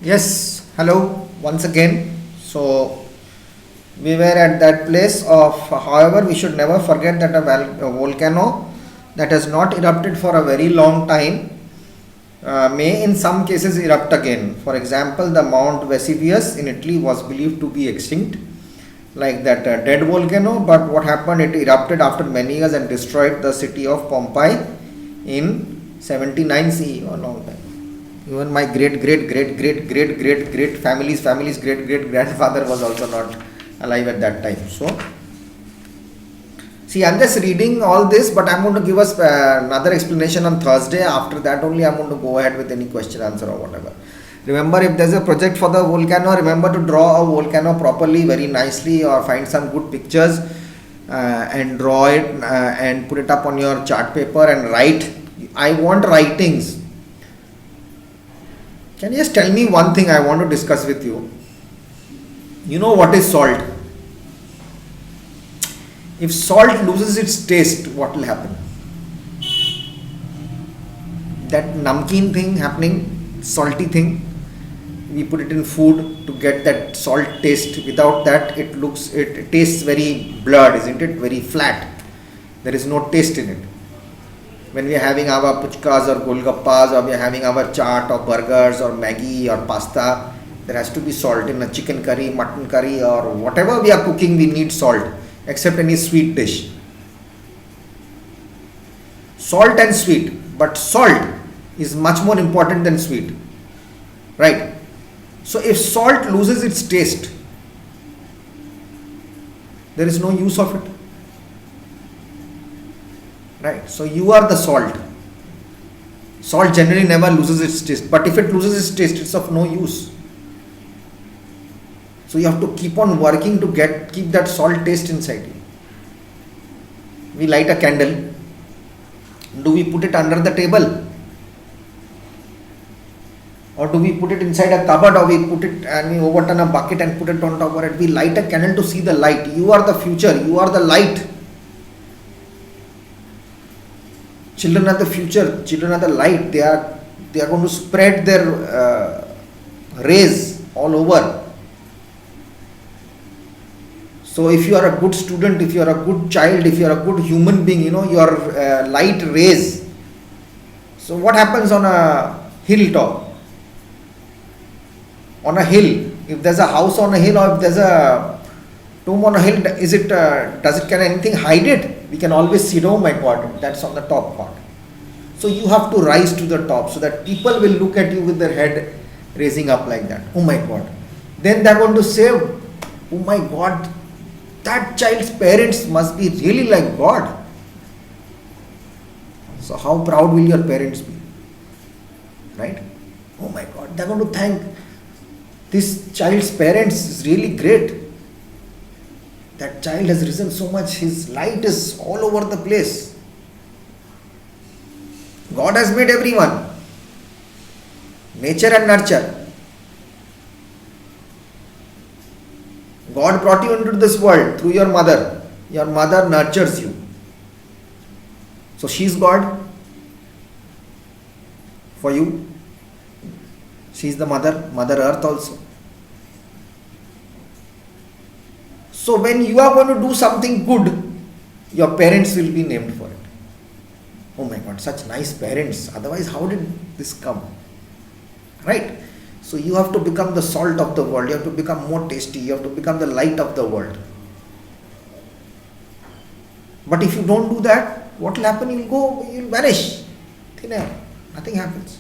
Yes, hello once again. So we were at that place of, however, we should never forget that a volcano that has not erupted for a very long time may in some cases erupt again. For example, the Mount Vesuvius in Italy was believed to be extinct, like that dead volcano, but what happened? It erupted after many years and destroyed the city of Pompeii in 79 CE, a long time. Even my great family's great great grandfather was also not alive at that time. So, see, I'm just reading all this, but I'm going to give us another explanation on Thursday. After that, only I'm going to go ahead with any question, answer, or whatever. Remember, if there's a project for the volcano, remember to draw a volcano properly, very nicely, or find some good pictures and draw it and put it up on your chart paper and write. I want writings. Can you just tell me one thing I want to discuss with you? You know what is salt? If salt loses its taste, what will happen? That namkeen thing happening, salty thing, we put it in food to get that salt taste. Without that, it tastes very blurred, isn't it? Very flat. There is no taste in it. When we are having our puchkas or golgappas, or we are having our chaat or burgers or Maggi or pasta, there has to be salt. In a chicken curry, mutton curry, or whatever we are cooking, we need salt, except any sweet dish. Salt and sweet, but salt is much more important than sweet, right? So if salt loses its taste, there is no use of it. Right, so you are the salt. Salt generally never loses its taste, but if it loses its taste, it's of no use. So you have to keep on working to keep that salt taste inside you. We light a candle. Do we put it under the table? Or do we put it inside a cupboard, or we put it and we overturn a bucket and put it on top of it? We light a candle to see the light. You are the future, you are the light. Children are the future, children are the light. They are going to spread their rays all over. So if you are a good student, if you are a good child, if you are a good human being, your light rays. So what happens on a hilltop? On a hill, if there's a house on a hill, or if there's a tomb on a hill, can anything hide it? We can always see, oh my God, that's on the top part. So you have to rise to the top so that people will look at you with their head raising up like that. Oh my God. Then they're going to say, oh my God, that child's parents must be really like God. So how proud will your parents be? Right? Oh my God, they're going to thank this child's parents is really great. That child has risen so much, his light is all over the place. God has made everyone. Nature and nurture. God brought you into this world through your mother. Your mother nurtures you. So she is God for you. She is the Mother Earth also. So when you are going to do something good, your parents will be named for it. Oh my God, such nice parents. Otherwise, how did this come? Right? So you have to become the salt of the world. You have to become more tasty. You have to become the light of the world. But if you don't do that, what will happen? You'll vanish. Thin air. Nothing happens.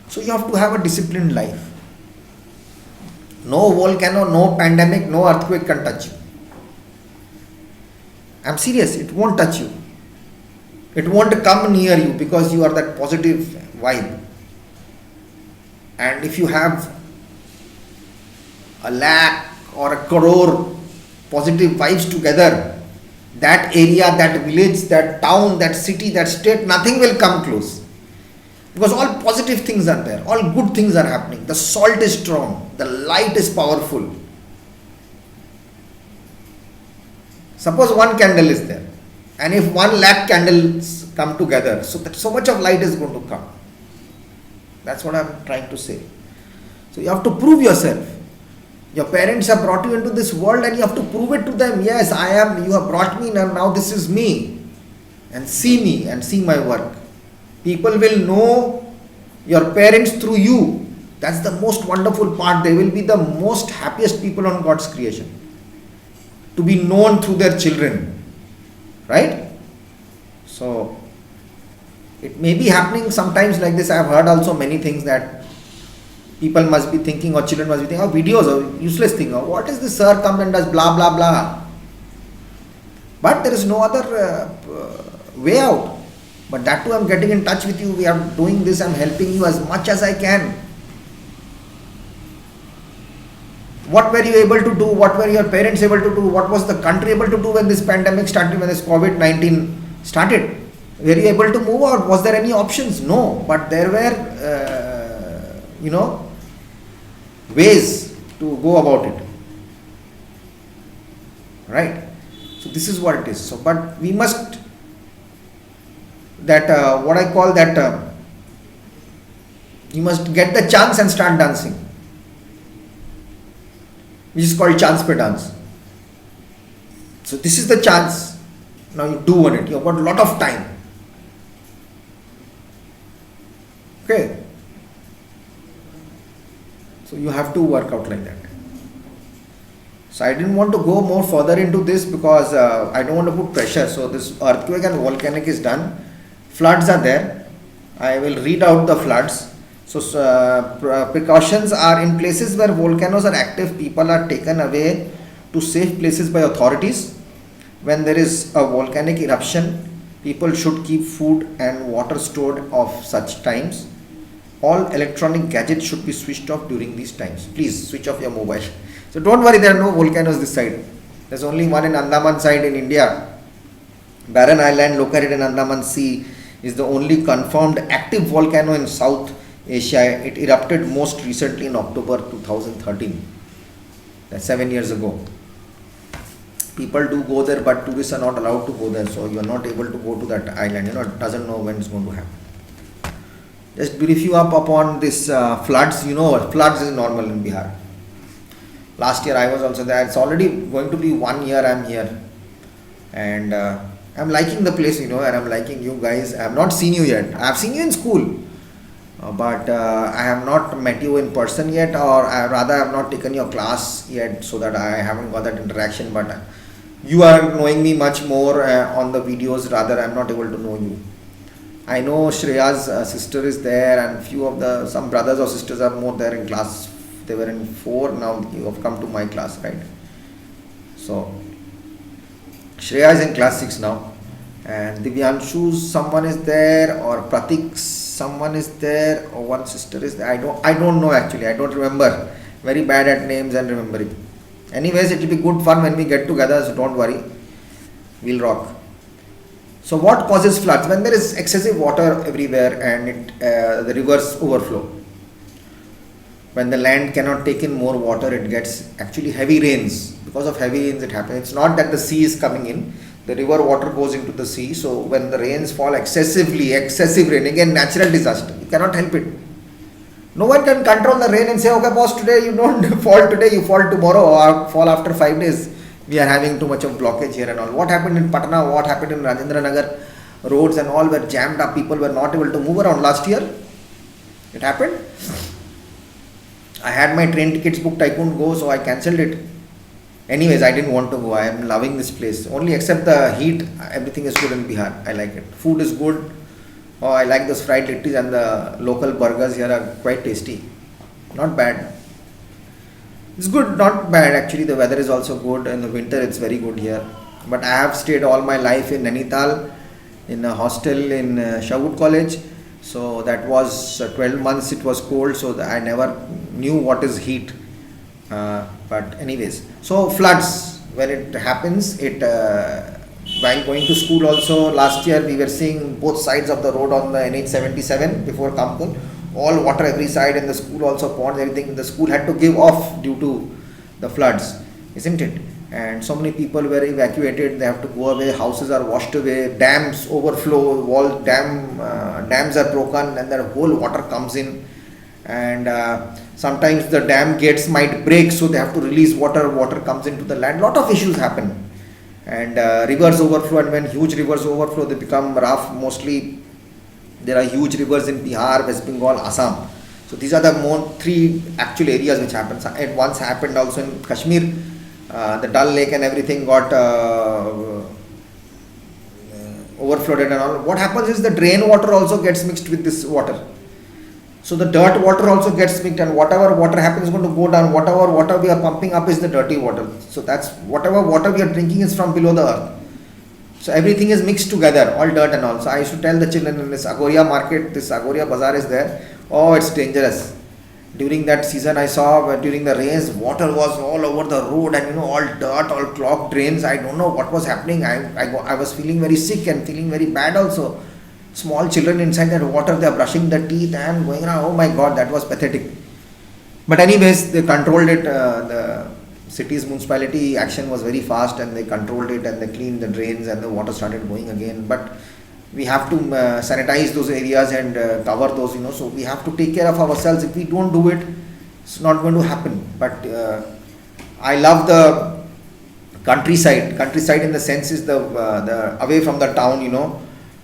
So you have to have a disciplined life. No volcano, no pandemic, no earthquake can touch you. I'm serious, it won't touch you. It won't come near you because you are that positive vibe. And if you have a lakh or a crore positive vibes together, that area, that village, that town, that city, that state, nothing will come close. Because all positive things are there, all good things are happening. The salt is strong, the light is powerful. Suppose one candle is there, and if 1 lakh candles come together, so much of light is going to come. That's what I'm trying to say. So you have to prove yourself. Your parents have brought you into this world and you have to prove it to them. Yes, I am, you have brought me and now this is me. And see my work. People will know your parents through you. That's the most wonderful part. They will be the most happiest people on God's creation. To be known through their children. Right? So, it may be happening sometimes like this. I have heard also many things that people must be thinking, or children must be thinking, oh, videos are useless thing. Oh, what is this sir comes and does blah blah blah. But there is no other way out. But that too, I am getting in touch with you. We are doing this. I am helping you as much as I can. What were you able to do? What were your parents able to do? What was the country able to do when this pandemic started, when this COVID-19 started? Were you able to move out? Was there any options? No. But there were, ways to go about it. Right? So this is what it is. So, but we must, what I call that, you must get the chance and start dancing, which is called chance pe dance. So this is the chance. Now you do on it. You have got a lot of time. Okay. So you have to work out like that. So I didn't want to go more further into this because I don't want to put pressure. So this earthquake and volcanic is done. Floods are there. I will read out the floods. So precautions are in places where volcanoes are active. People are taken away to safe places by authorities. When there is a volcanic eruption, people should keep food and water stored of such times. All electronic gadgets should be switched off during these times. Please switch off your mobile. So don't worry, there are no volcanoes this side. There's only one in Andaman side in India. Barren Island located in Andaman Sea is the only confirmed active volcano in South Asia. It erupted most recently in October 2013. That's 7 years ago. People do go there, but tourists are not allowed to go there. So you are not able to go to that island. It doesn't know when it's going to happen. Just brief you up upon this floods. Floods is normal in Bihar. Last year I was also there. It's already going to be 1 year I'm here. And I'm liking the place, and I'm liking you guys. I have not seen you yet. I have seen you in school. But I have not met you in person yet, or I have not taken your class yet, so that I haven't got that interaction. But you are knowing me much more on the videos, rather I'm not able to know you. I know Shreya's sister is there, and some brothers or sisters are more there in class. They were in 4, now you have come to my class, right? So Shreya is in class 6 now, and Divyanshu, someone is there, or Pratik, someone is there, or one sister is there. I don't know actually. I don't remember. Very bad at names and remembering. Anyways, it will be good fun when we get together, so don't worry. We'll rock. So what causes floods? When there is excessive water everywhere and the rivers overflow. When the land cannot take in more water, it gets actually heavy rains. Because of heavy rains it happens. It's not that the sea is coming in. The river water goes into the sea. So when the rains fall excessive rain, again natural disaster. You cannot help it. No one can control the rain and say, okay boss, today you don't fall today, you fall tomorrow, or fall after 5 days. We are having too much of blockage here and all. What happened in Patna, what happened in Rajendra Nagar, roads and all were jammed up. People were not able to move around last year. It happened. I had my train tickets booked, I couldn't go, so I cancelled it. Anyways, I didn't want to go. I am loving this place. Only except the heat, everything is good in Bihar. I like it. Food is good. Oh, I like those fried littis, and the local burgers here are quite tasty. Not bad. It's good, not bad actually. The weather is also good. In the winter it's very good here. But I have stayed all my life in Nainital, in a hostel in Sherwood College. So that was 12 months it was cold, so I never knew what is heat. But anyways, so floods, when it happens, while going to school also, last year we were seeing both sides of the road on the NH77 before Kampur, all water every side, and the school also ponds, everything. The school had to give off due to the floods, isn't it? And so many people were evacuated. They have to go away. Houses are washed away. Dams overflow. Dams are broken, and that whole water comes in. and sometimes the dam gates might break, so they have to release water comes into the land. Lot of issues happen, and rivers overflow, and when huge rivers overflow they become rough. Mostly there are huge rivers in Bihar, West Bengal, Assam. So these are the three actual areas which happens. It once happened also in Kashmir. The Dal Lake and everything got overflowed and all. What happens is the drain water also gets mixed with this water. So the dirt water also gets mixed, and whatever water happens is going to go down. Whatever water we are pumping up is the dirty water. So that's whatever water we are drinking is from below the earth. So everything is mixed together, all dirt and all. So I used to tell the children in this Agoria market, this Agoria bazaar is there. Oh, it's dangerous. During that season, I saw during the rains, water was all over the road, and all dirt, all clogged drains. I don't know what was happening. I was feeling very sick and feeling very bad also. Small children inside that water, they are brushing their teeth and going around. Oh my God, that was pathetic. But anyways, they controlled it. The city's municipality action was very fast, and they controlled it, and they cleaned the drains, and the water started going again. But we have to sanitize those areas and cover those, so we have to take care of ourselves. If we don't do it, it's not going to happen. But I love the countryside in the sense is the away from the town,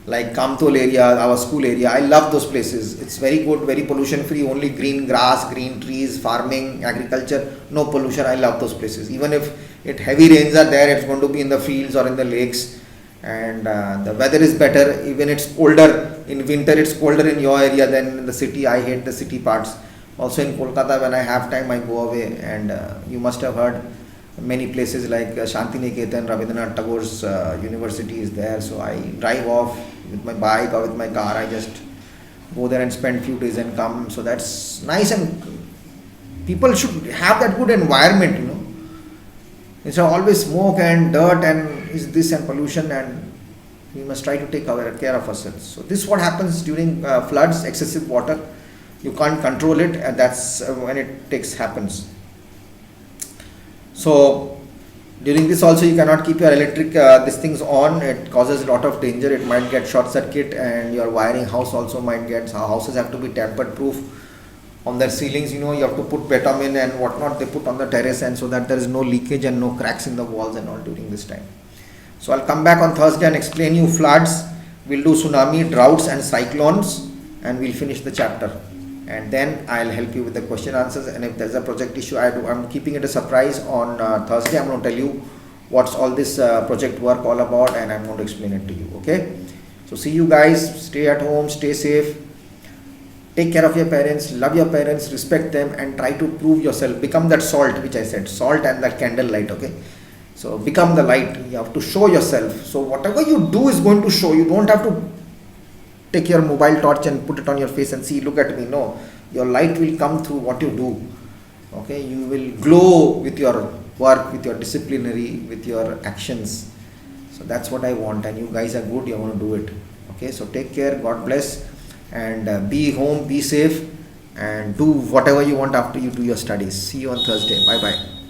like Kamtol area, our school area. I love those places. It's very good, very pollution free, only green grass, green trees, farming, agriculture, no pollution. I love those places. Even if heavy rains are there, it's going to be in the fields or in the lakes, and the weather is better. Even it's colder in winter, it's colder in your area than in the city. I hate the city parts. Also in Kolkata, when I have time, I go away, and you must have heard many places like Shantiniketan, Rabindranath Tagore's university is there. So I drive off with my bike or with my car. I just go there and spend few days and come. So that's nice, and people should have that good environment, It's always smoke and dirt and is this and pollution, and we must try to take care of ourselves. So this is what happens during floods, excessive water. You can't control it, and that's when it happens. So during this also you cannot keep your electric these things on. It causes a lot of danger. It might get short circuit, and your wiring house also might get. Houses have to be tamper proof. On their ceilings, you have to put bitumen and whatnot they put on the terrace, and so that there is no leakage and no cracks in the walls and all during this time. So I'll come back on Thursday and explain you floods. We'll do tsunami, droughts and cyclones, and we'll finish the chapter. And then I'll help you with the question answers. And if there's a project issue, I'm keeping it a surprise on Thursday. I'm going to tell you what's all this project work all about, and I'm going to explain it to you. Okay? So see you guys. Stay at home. Stay safe. Take care of your parents, love your parents, respect them, and try to prove yourself. Become that salt which I said, salt and that candle light, okay? So become the light. You have to show yourself. So whatever you do is going to show. You don't have to take your mobile torch and put it on your face and see, look at me. No, your light will come through what you do. Okay, you will glow with your work, with your disciplinary, with your actions. So that's what I want, and you guys are good. You want to do it. Okay, so take care. God bless. And be home, be safe, and do whatever you want after you do your studies. See you on Thursday. Bye bye.